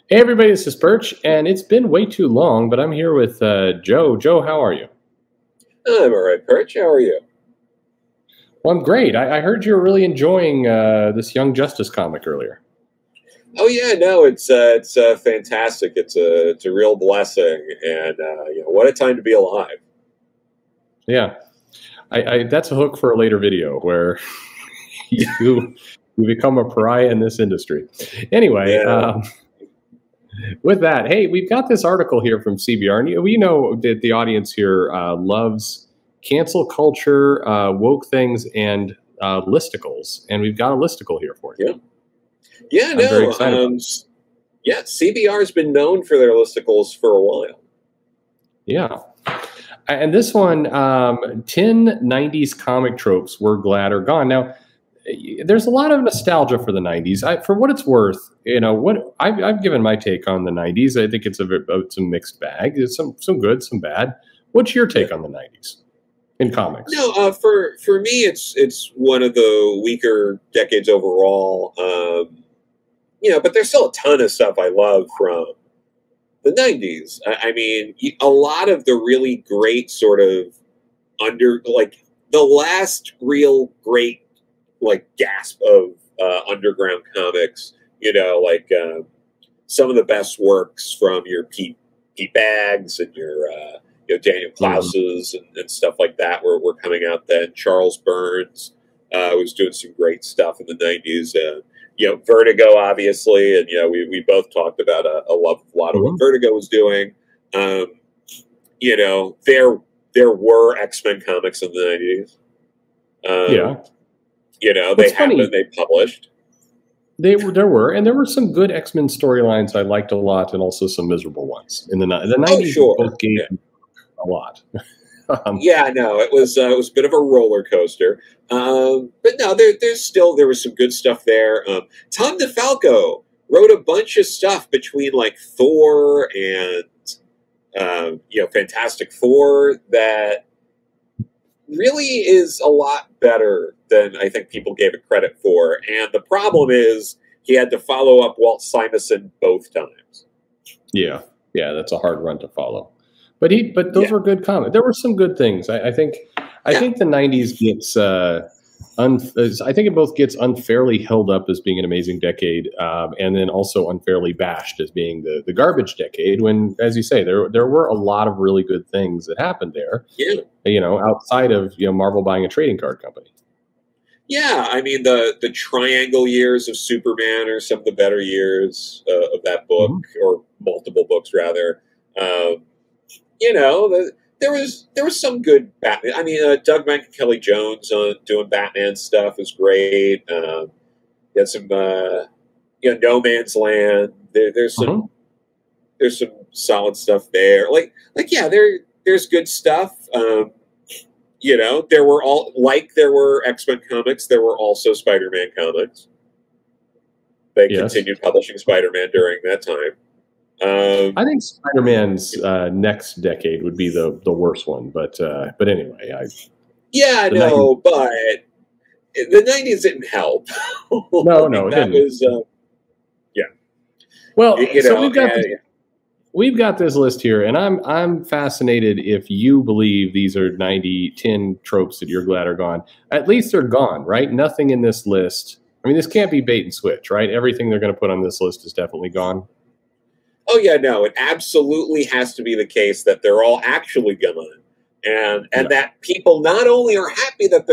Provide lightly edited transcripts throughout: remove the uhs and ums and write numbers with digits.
Hey everybody, this is Perch, and it's been way too long, but I'm here with Joe. Joe, how are you? I'm all right, Perch. How are you? Well, I'm great. I heard you were really enjoying this Young Justice comic earlier. Oh yeah, no, it's fantastic. It's a real blessing, and what a time to be alive. Yeah, that's a hook for a later video where you you become a pariah in this industry. Anyway, Yeah, with that, hey, we've got this article here from CBR, and we know that the audience here loves cancel culture, woke things, and listicles, and we've got a listicle here for you. yeah, yeah. I'm very No, excited about it. yeah. CBR's been known for their listicles for a while. Yeah. And this one, 10 90s comic tropes we're glad are gone. Now, there's a lot of nostalgia for the 90s. For what it's worth, what I've given my take on the 90s. I think it's a mixed bag. There's some good, some bad. What's your Yeah. take on the 90s in comics? No, for me, it's one of the weaker decades overall. But there's still a ton of stuff I love from the 90s. I mean, a lot of the really great sort of the last real great gasp of underground comics, some of the best works from your Pete Baggs and your Daniel Hmm. Klaus's and stuff like that were coming out then. Charles Burns was doing some great stuff in the 90s. Vertigo, obviously, and we both talked about a lot of what Hmm. Vertigo was doing. Um, there were X-Men comics in the 90s. Yeah. They What's funny, they published. there were some good X-Men storylines I liked a lot, and also some miserable ones in the Oh, 90s. sure. Both gave Yeah. a lot. um, Yeah, no, it was a bit of a roller coaster, but no, there was some good stuff there. Tom DeFalco wrote a bunch of stuff between like Thor and Fantastic Four that really is a lot better than I think people gave it credit for. And the problem is he had to follow up Walt Simonson both times. Yeah, yeah, that's a hard run to follow. But those Yeah, were good comments. There were some good things. I yeah, think the '90s gets, I think it both gets unfairly held up as being an amazing decade, and then also unfairly bashed as being the garbage decade. When, as you say, there were a lot of really good things that happened there. yeah. Outside of Marvel buying a trading card company. Yeah, I mean the triangle years of Superman are some of the better years of that book, Hmm. or multiple books rather. Um, there was some good Batman. I mean, Doug Kelly Jones doing Batman stuff is great. You had some No Man's Land. Hmm. There's some solid stuff there. Yeah, there's good stuff. There were X-Men comics. There were also Spider-Man comics. They Yes, continued publishing Spider-Man during that time. I Um, think Spider-Man's next decade would be the worst one. But anyway, yeah, I the '90s. know, but the '90s didn't help. No, no, it That didn't. was, yeah, Well, so and we've got this list here, and I'm fascinated if you believe these are 10 tropes that you're glad are gone. At least they're gone, right? Nothing in this list. I mean, this can't be bait and switch, right? Everything they're going to put on this list is definitely gone. oh yeah, no, it absolutely has to be the case that they're all actually gone, and Yeah, that people not only are happy that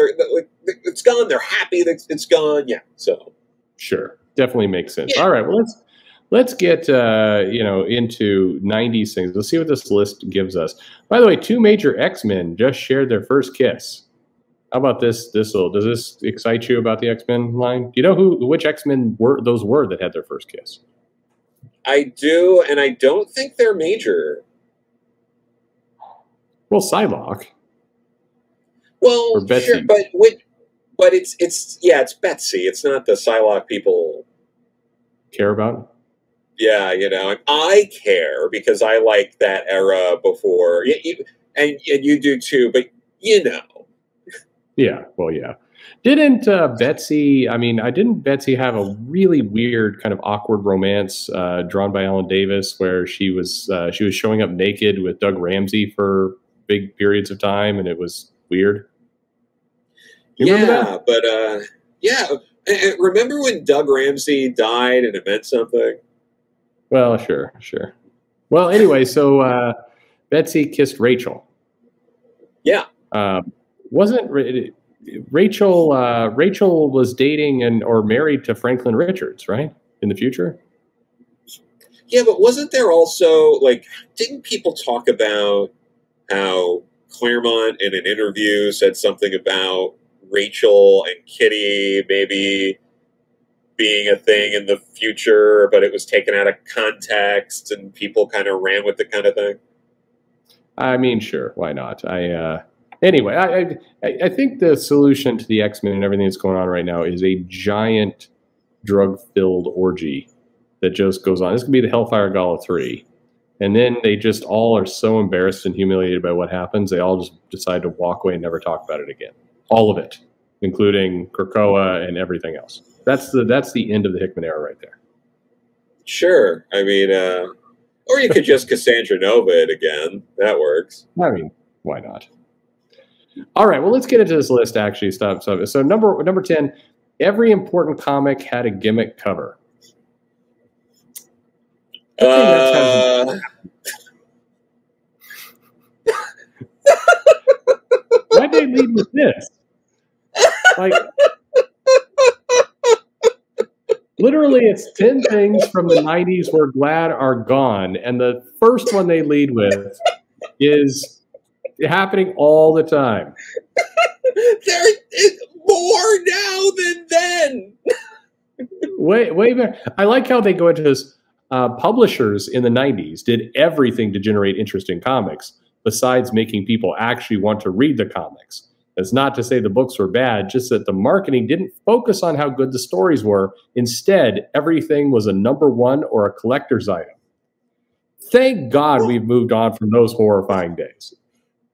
it's gone, they're happy that it's gone. Yeah, so sure, definitely makes sense. yeah. All right, well let's get into '90s things. Let's see what this list gives us. By the way, two major X-Men just shared their first kiss. How about this? Does this excite you about the X-Men line? Do you know which X-Men were that had their first kiss? I do, and I don't think they're major. Well, Psylocke or Well, sure, Betsy but it's Betsy. It's not the Psylocke people. care about. Yeah, and I care because I like that era before, and you do too. But you know, Yeah, well, yeah. Didn't Betsy? I mean, I didn't Betsy have a really weird kind of awkward romance drawn by Alan Davis, where she was showing up naked with Doug Ramsey for big periods of time, and it was weird. You remember that? But yeah. Remember when Doug Ramsey died and it meant something? Well, sure. Well, anyway, so Betsy kissed Rachel. Yeah. Wasn't Rachel? Rachel was dating or married to Franklin Richards, right? In the future. Yeah, but wasn't there also, like, didn't people talk about how Claremont in an interview said something about Rachel and Kitty maybe being a thing in the future, but it was taken out of context and people kind of ran with the kind of thing? I mean, sure, why not? Anyway, I think the solution to the X-Men and everything that's going on right now is a giant drug-filled orgy that just goes on. This could be the Hellfire Gala 3. And then they just all are so embarrassed and humiliated by what happens, they all just decide to walk away and never talk about it again. All of it, including Krakoa and everything else. That's the end of the Hickman era right there. Sure. I mean, or you could just Cassandra Nova it again. That works. I mean, why not? All right, well, let's get into this list, actually. Stop. So number 10, every important comic had a gimmick cover. Why'd they lead with this? Like, literally, it's 10 things from the 90s we're glad are gone. And the first one they lead with is happening all the time. There is more now than then. Way back. I like how they go into this. Publishers in the 90s did everything to generate interesting comics, besides making people actually want to read the comics. That's not to say the books were bad, just that the marketing didn't focus on how good the stories were. Instead, everything was a number 1 or a collector's item. Thank God we've moved on from those horrifying days.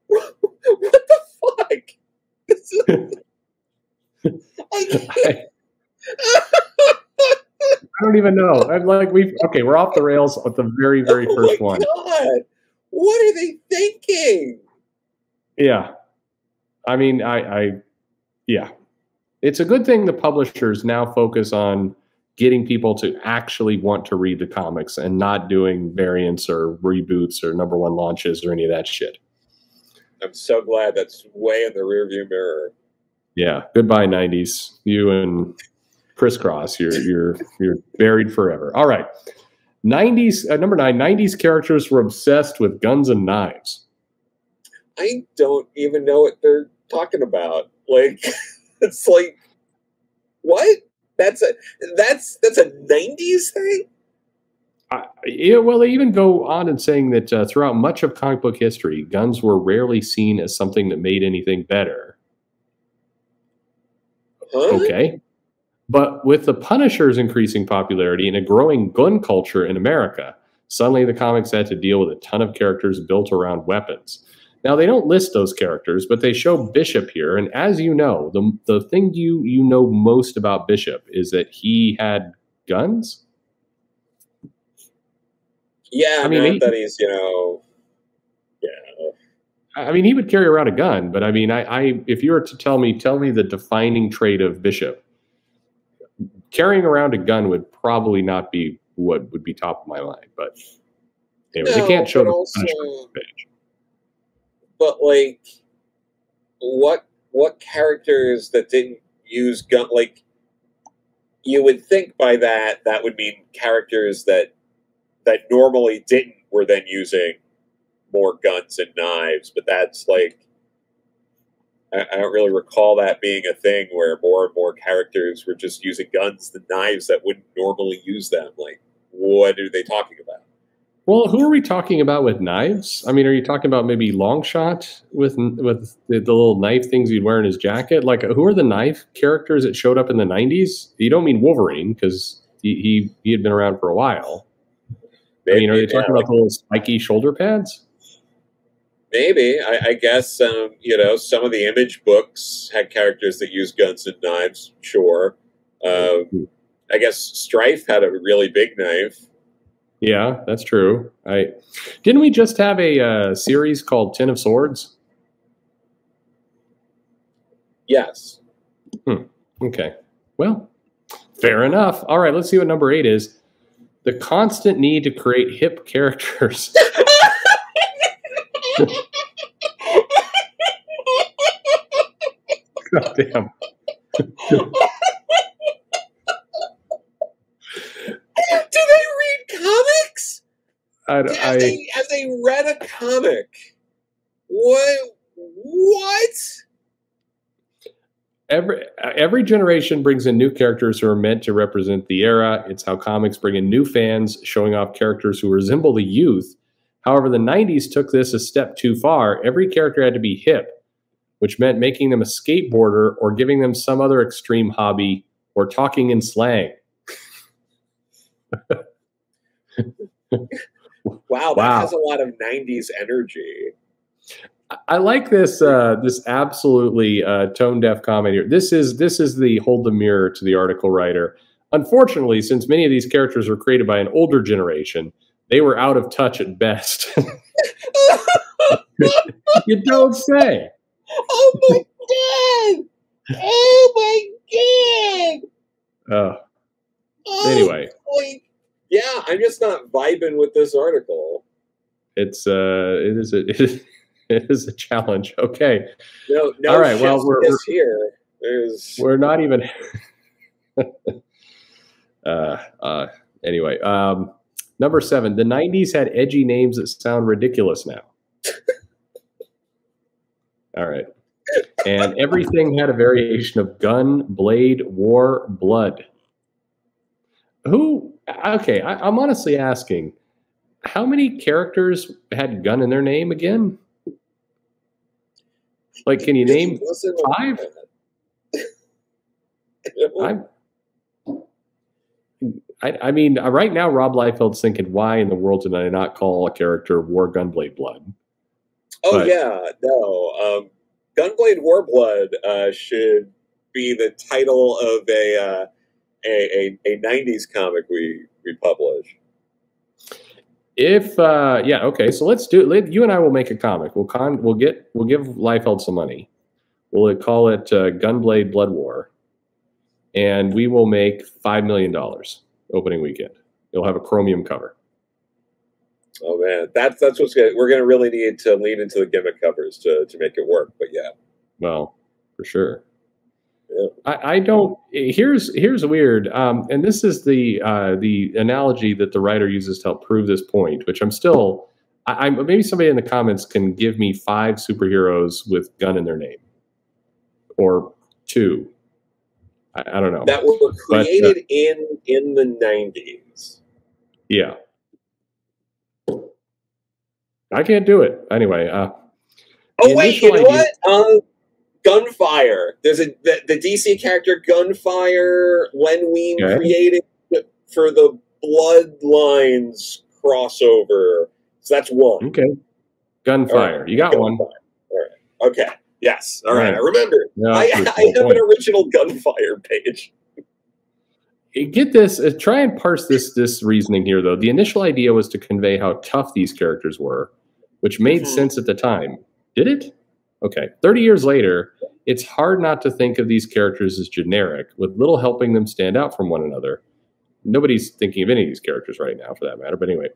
What the fuck? I don't even know. I'm like, we're off the rails at the very, very first one. God. What are they thinking? Yeah. I mean, yeah. It's a good thing the publishers now focus on getting people to actually want to read the comics and not doing variants or reboots or #1 launches or any of that shit. I'm so glad that's way in the rearview mirror. Yeah. Goodbye, 90s. You and Crisscross, you're buried forever. All right. 90s, number 9, 90s characters were obsessed with guns and knives. I don't even know what they're talking about. Like, it's like, what? That's a 90s thing? Yeah, well, they even go on in saying that throughout much of comic book history, guns were rarely seen as something that made anything better. Huh? Okay. But with the Punisher's increasing popularity and a growing gun culture in America, suddenly the comics had to deal with a ton of characters built around weapons. Now, they don't list those characters, but they show Bishop here. And as you know, the thing you know most about Bishop is that he had guns. Yeah, I mean, that he's, yeah. I mean, he would carry around a gun, but I mean, if you were to tell me the defining trait of Bishop, carrying around a gun would probably not be what would be top of my mind. But anyway, they can't show the Punisher page. But like, what characters that didn't use gun? Like, you would think by that would mean characters that normally didn't were then using more guns and knives. But that's like, I don't really recall that being a thing where more and more characters were just using guns than knives that wouldn't normally use them. Like, what are they talking about? Well, who are we talking about with knives? I mean, are you talking about maybe Longshot with the little knife things he'd wear in his jacket? Like, who are the knife characters that showed up in the 90s? You don't mean Wolverine, because he had been around for a while. Maybe, I mean, are they talking about the little spiky shoulder pads? Maybe. I guess, you know, some of the Image books had characters that used guns and knives. Sure. I guess Strife had a really big knife. Yeah, that's true. Didn't we just have a series called Ten of Swords? Yes. Okay. Well, fair enough. All right, let's see what number 8 is. The constant need to create hip characters. God damn. Do they read comics? Have they read a comic? What? Every generation brings in new characters who are meant to represent the era. It's how comics bring in new fans, showing off characters who resemble the youth. However, the 90s took this a step too far. Every character had to be hip, which meant making them a skateboarder or giving them some other extreme hobby or talking in slang. Wow, that has a lot of 90s energy. I like this this absolutely tone deaf comment here. This is the hold the mirror to the article writer. Unfortunately, since many of these characters were created by an older generation, they were out of touch at best. You don't say. Oh my god! Oh my god! Anyway. Yeah, I'm just not vibing with this article. It is a challenge. Okay. No. All right. Well, we're not even. Anyway, number 7. The 90s had edgy names that sound ridiculous now. All right. And everything had a variation of gun, blade, war, blood. Okay, I'm honestly asking, how many characters had gun in their name again? Like, can you name 5? I mean, right now, Rob Liefeld's thinking, why in the world did I not call a character War Gunblade Blood? Oh, yeah, no. Gunblade Warblood should be the title of a 90s comic we publish. Okay, so let's do it. You and I will make a comic. We'll give Liefeld some money. We'll call it Gunblade Blood War, and we will make $5 million opening weekend. It'll have a chromium cover. Oh man, that's what's good. We're going to really need to lean into the gimmick covers to make it work. But yeah, well, for sure. Yeah. I don't. Here's weird, and this is the analogy that the writer uses to help prove this point, which I'm still. Maybe somebody in the comments can give me 5 superheroes with gun in their name, or 2. I don't know, that were created in the 90s. Yeah, I can't do it anyway. Wait, you know what? Gunfire. There's the DC character Gunfire. Len Wein created for the Bloodlines crossover. So that's 1. Okay. Gunfire. Right. You got Gunfire. 1. All right. Okay. Yes. All right. I remember. Yeah, I have an original Gunfire page. Get this. Try and parse this reasoning here, though. The initial idea was to convey how tough these characters were, which made sense at the time. Did it? Okay. 30 years later, it's hard not to think of these characters as generic, with little helping them stand out from one another. Nobody's thinking of any of these characters right now, for that matter. But anyway.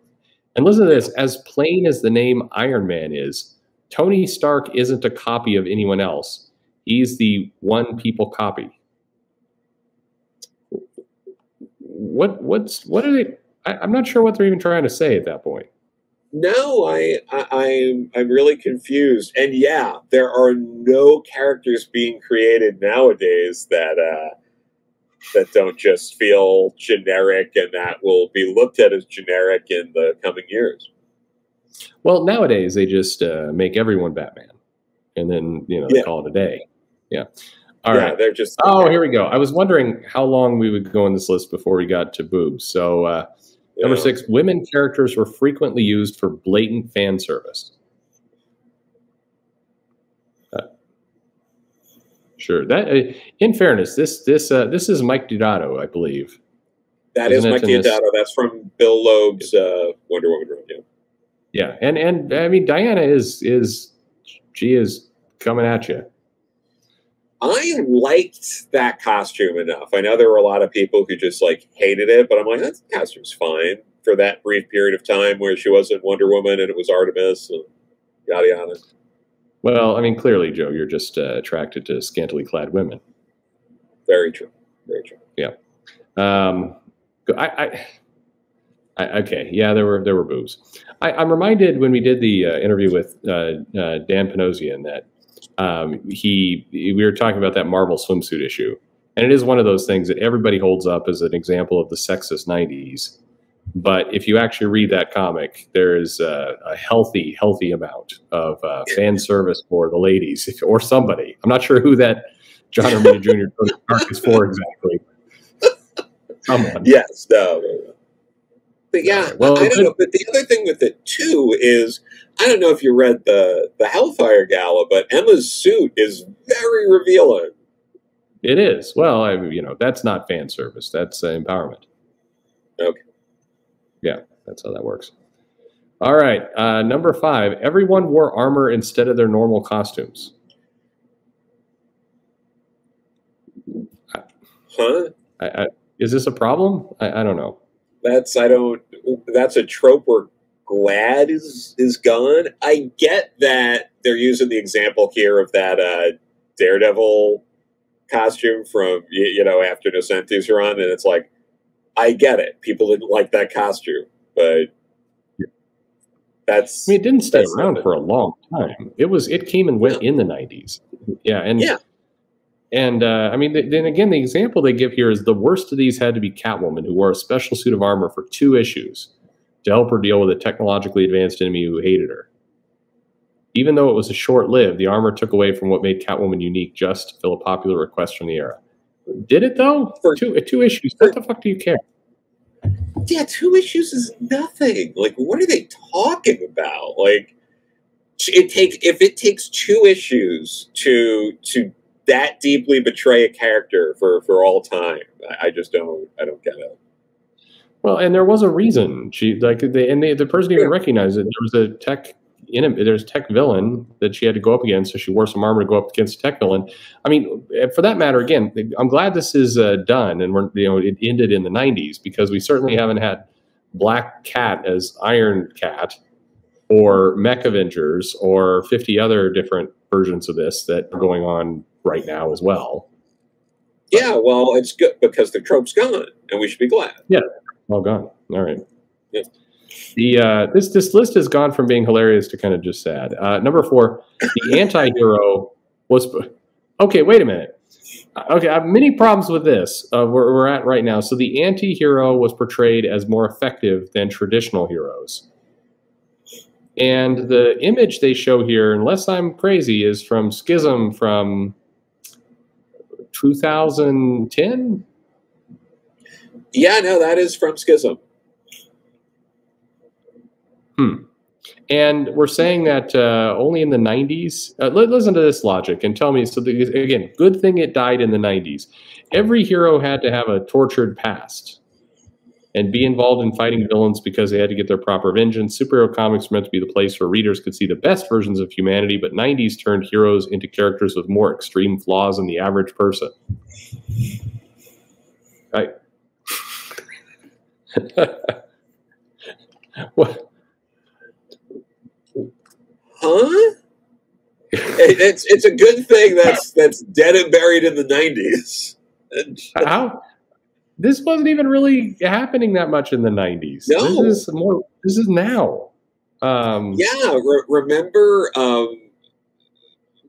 And listen to this. As plain as the name Iron Man is, Tony Stark isn't a copy of anyone else. He's the one people copy. What are they? I'm not sure what they're even trying to say at that point. No, I'm really confused. And yeah, there are no characters being created nowadays that don't just feel generic and that will be looked at as generic in the coming years. Well, nowadays they just make everyone Batman, and then they call it a day. Yeah. All right. They're just. Oh, here we go. I was wondering how long we would go on this list before we got to boobs. So. Number 6, women characters were frequently used for blatant fan service. Sure. That, in fairness, this is Mike Diodato, I believe. That is Mike Diodato. That's from Bill Loeb's Wonder Woman run. Yeah. Yeah, and I mean Diana is she is coming at you. I liked that costume enough. I know there were a lot of people who just like hated it, but I'm like, that costume's fine for that brief period of time where she wasn't Wonder Woman and it was Artemis and yada yada. Well, I mean, clearly, Joe, you're just attracted to scantily clad women. Very true. Very true. Yeah. Okay. Yeah, there were boobs. I'm reminded when we did the interview with Dan Panosian that we were talking about that Marvel swimsuit issue, and it is one of those things that everybody holds up as an example of the sexist '90s. But if you actually read that comic, there is a healthy amount of fan service for the ladies or somebody. I'm not sure who that John Romita Jr. Tony Stark is for exactly. Someone. Yes. No. But yeah, well, I don't know. But the other thing with it too is, I don't know if you read the Hellfire Gala, but Emma's suit is very revealing. It is. Well, that's not fan service. That's empowerment. Okay. Yeah, that's how that works. All right, number 5. Everyone wore armor instead of their normal costumes. Huh? Is this a problem? I don't know. That's a trope where Glad is gone. I get that they're using the example here of that Daredevil costume from after Nocenti's run, and it's like, I get it. People didn't like that costume, but that's. I mean, it didn't stay around for a long time. It came and went in the 90s. Yeah, and I mean, then again, the example they give here is the worst of these had to be Catwoman, who wore a special suit of armor for 2 issues to help her deal with a technologically advanced enemy who hated her. Even though it was a short-lived, the armor took away from what made Catwoman unique just to fill a popular request from the era. Did it though? For two issues. What the fuck do you care? Yeah, 2 issues is nothing. Like, what are they talking about? Like, if it takes 2 issues to that deeply betray a character for all time, I just don't get it. Well, and there was a reason the person even recognized it. There was a tech. There's a tech villain that she had to go up against, so she wore some armor to go up against a tech villain. I mean, for that matter, again, I'm glad this is done, and it ended in the 90s, because we certainly haven't had Black Cat as Iron Cat, or Mech Avengers, or 50 other different versions of this that are going on right now as well. Yeah, well, it's good because the trope's gone, and we should be glad. Yeah, all gone. All right. Yeah. This list has gone from being hilarious to kind of just sad. Number 4, the anti-hero was... Okay, wait a minute. Okay, I have many problems with this, where we're at right now. So the anti-hero was portrayed as more effective than traditional heroes. And the image they show here, unless I'm crazy, is from Schism from 2010? Yeah, no, that is from Schism. And we're saying that only in the 90s. Listen to this logic and tell me. So again, good thing it died in the 90s. Every hero had to have a tortured past and be involved in fighting villains because they had to get their proper vengeance. Superhero comics were meant to be the place where readers could see the best versions of humanity, but 90s turned heroes into characters with more extreme flaws than the average person. Right? What? Huh? It's a good thing that's dead and buried in the 90s. How? This wasn't even really happening that much in the 90s. No. This is now. Remember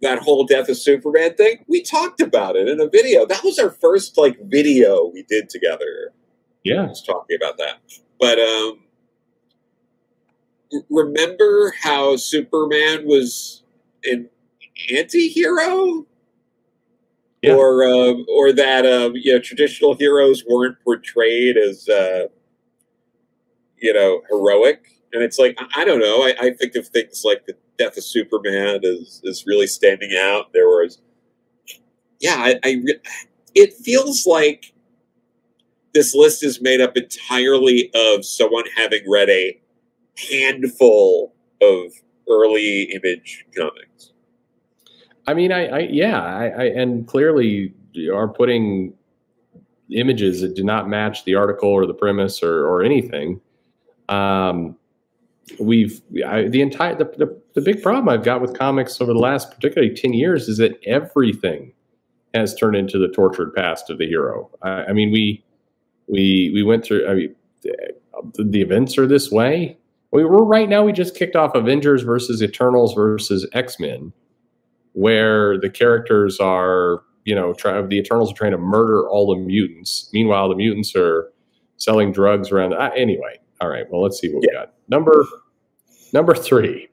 that whole Death of Superman thing? We talked about it in a video. That was our first video we did together. Yeah. I was talking about that. But remember how Superman was an anti-hero? Yeah. Or that traditional heroes weren't portrayed as heroic, and it's like, I don't know. I think of things like the Death of Superman is really standing out. There was yeah, it feels like this list is made up entirely of someone having read a handful of early Image comics. I mean, and clearly are putting images that do not match the article or the premise or anything. The big problem I've got with comics over the last particularly 10 years is that everything has turned into the tortured past of the hero. I mean, we went through. I mean, the events are this way. We're right now. We just kicked off Avengers versus Eternals versus X-Men, where the characters are, the Eternals are trying to murder all the mutants. Meanwhile, the mutants are selling drugs around. Anyway, all right. Well, let's see what we got. Number 3.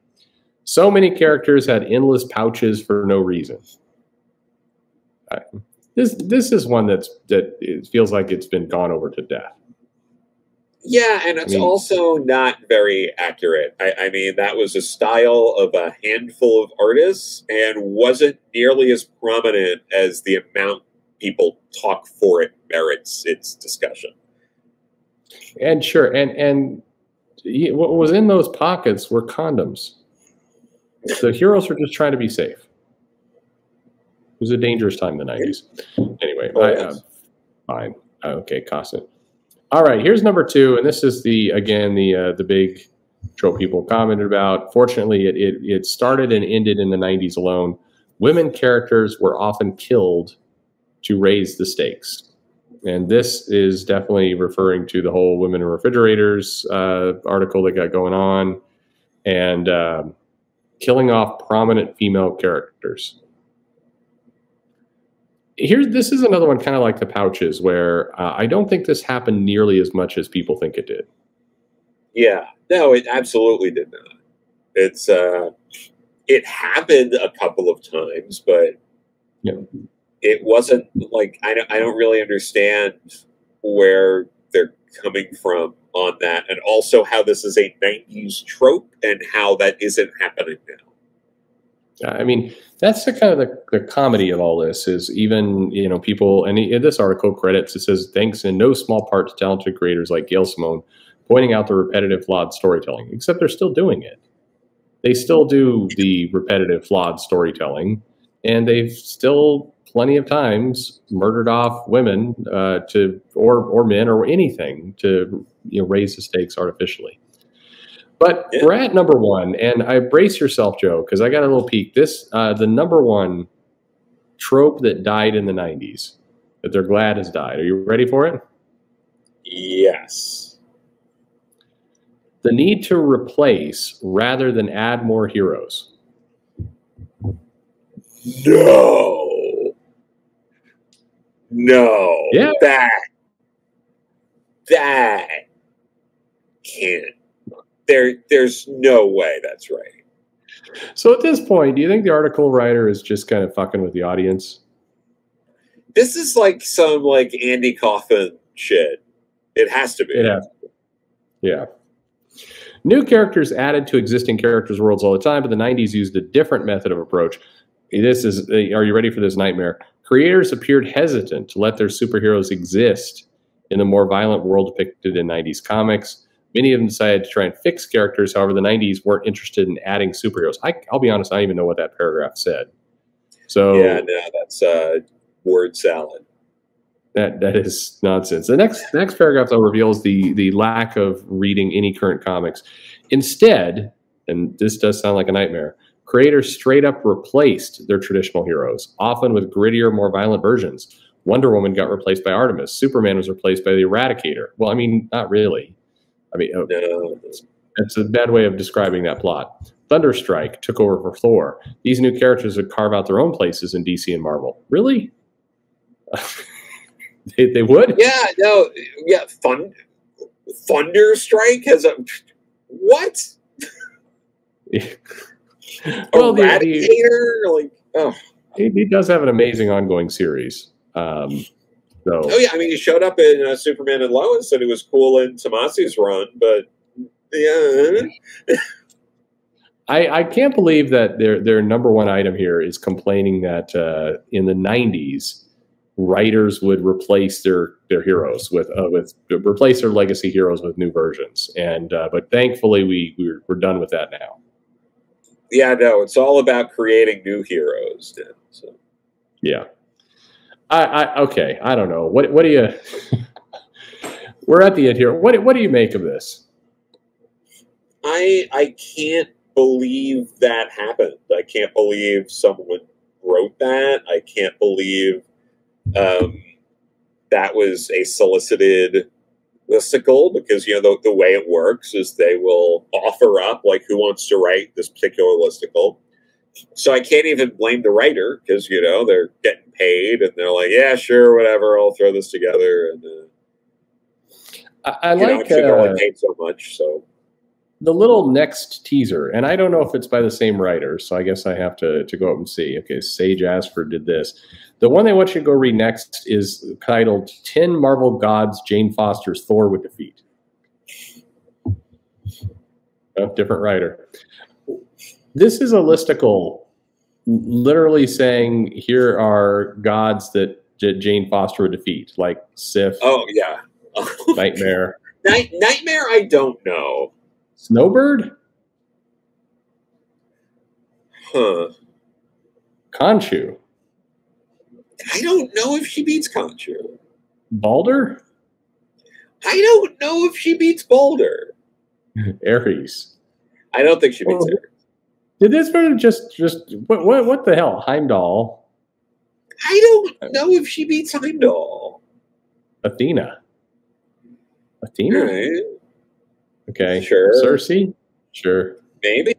So many characters had endless pouches for no reason. This is one that it feels like it's been gone over to death. Yeah, and it's also not very accurate. I mean, that was a style of a handful of artists and wasn't nearly as prominent as the amount people talk for it merits its discussion. And sure, and what was in those pockets were condoms. The heroes were just trying to be safe. It was a dangerous time in the 90s. Anyway, fine. Okay, Costin. All right, here's number 2, and this is the big trope people commented about. Fortunately, it started and ended in the 90s alone. Women characters were often killed to raise the stakes. And this is definitely referring to the whole women in refrigerators article that got going on, and killing off prominent female characters. This is another one kind of like the pouches, where I don't think this happened nearly as much as people think it did. Yeah, no, it absolutely did not. It happened a couple of times, but it wasn't like I don't really understand where they're coming from on that, and also how this is a 90s trope and how that isn't happening now. I mean, that's the kind of the comedy of all this is even, people, and in this article credits, it says, thanks in no small part to talented creators like Gail Simone, pointing out the repetitive flawed storytelling, except they're still doing it. They still do the repetitive flawed storytelling, and they've still plenty of times murdered off women or men or anything to raise the stakes artificially. But we're at number 1, and I brace yourself, Joe, because I got a little peek. This the number 1 trope that died in the 90s, that they're glad has died. Are you ready for it? Yes. The need to replace rather than add more heroes. No. Yeah. That can't. There's no way that's right. So at this point, do you think the article writer is just kind of fucking with the audience? This is like some Andy Kaufman shit. It has to be. It has to be. Yeah. New characters added to existing characters' worlds all the time, but the 90s used a different method of approach. Are you ready for this nightmare? Creators appeared hesitant to let their superheroes exist in the more violent world depicted in 90s comics. Many of them decided to try and fix characters. However, the 90s weren't interested in adding superheroes. I'll be honest, I don't even know what that paragraph said. So yeah, no, that's word salad. That is nonsense. The next paragraph though reveals the lack of reading any current comics. Instead, and this does sound like a nightmare, creators straight up replaced their traditional heroes, often with grittier, more violent versions. Wonder Woman got replaced by Artemis. Superman was replaced by the Eradicator. Well, I mean, not really. I mean, no. It's a bad way of describing that plot. Thunderstrike took over for Thor. These new characters would carve out their own places in DC and Marvel. Really? they would? Yeah, no, yeah. Thunderstrike has a what? Well, Eradicator, he does have an amazing ongoing series. Oh yeah, I mean, he showed up in Superman and Lois, and it was cool in Tomasi's run, but yeah. I can't believe that their number one item here is complaining that in the 90s, writers would replace their heroes with replace their legacy heroes with new versions. And but thankfully we're done with that now. Yeah, no, it's all about creating new heroes. So. Yeah. Okay. I don't know. What do you? We're at the end here. What do you make of this? I can't believe that happened. I can't believe someone wrote that. I can't believe that was a solicited listicle, because the way it works is they will offer up like who wants to write this particular listicle. So I can't even blame the writer, because they're getting paid and they're like, yeah, sure, whatever, I'll throw this together. And I like they're only paid so much. So the little next teaser, and I don't know if it's by the same writer, so I guess I have to go up and see. Okay, Sage Asford did this. The one they want you to go read next is titled 10 Marvel Gods Jane Foster's Thor Would Defeat. Oh, different writer. This is a listicle literally saying here are gods that Jane Foster would defeat, like Sif. Oh, yeah. Nightmare. Nightmare, I don't know. Snowbird? Huh. Khonshu? I don't know if she beats Khonshu. Balder? I don't know if she beats Balder. Ares? I don't think she beats Ares. Did this one just what the hell? Heimdall? I don't know if she beats Heimdall. Athena? Right. Okay. Sure. Cersei? Sure. Maybe.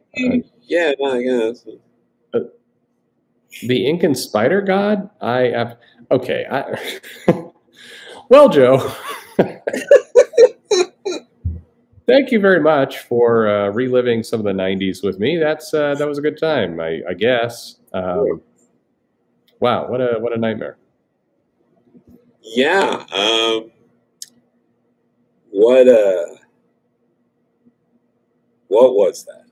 Yeah, no, I guess. The Incan spider god? Okay. Well, Joe. Thank you very much for reliving some of the 90s with me. That was a good time, I guess. Wow, what a nightmare. Yeah. What was that?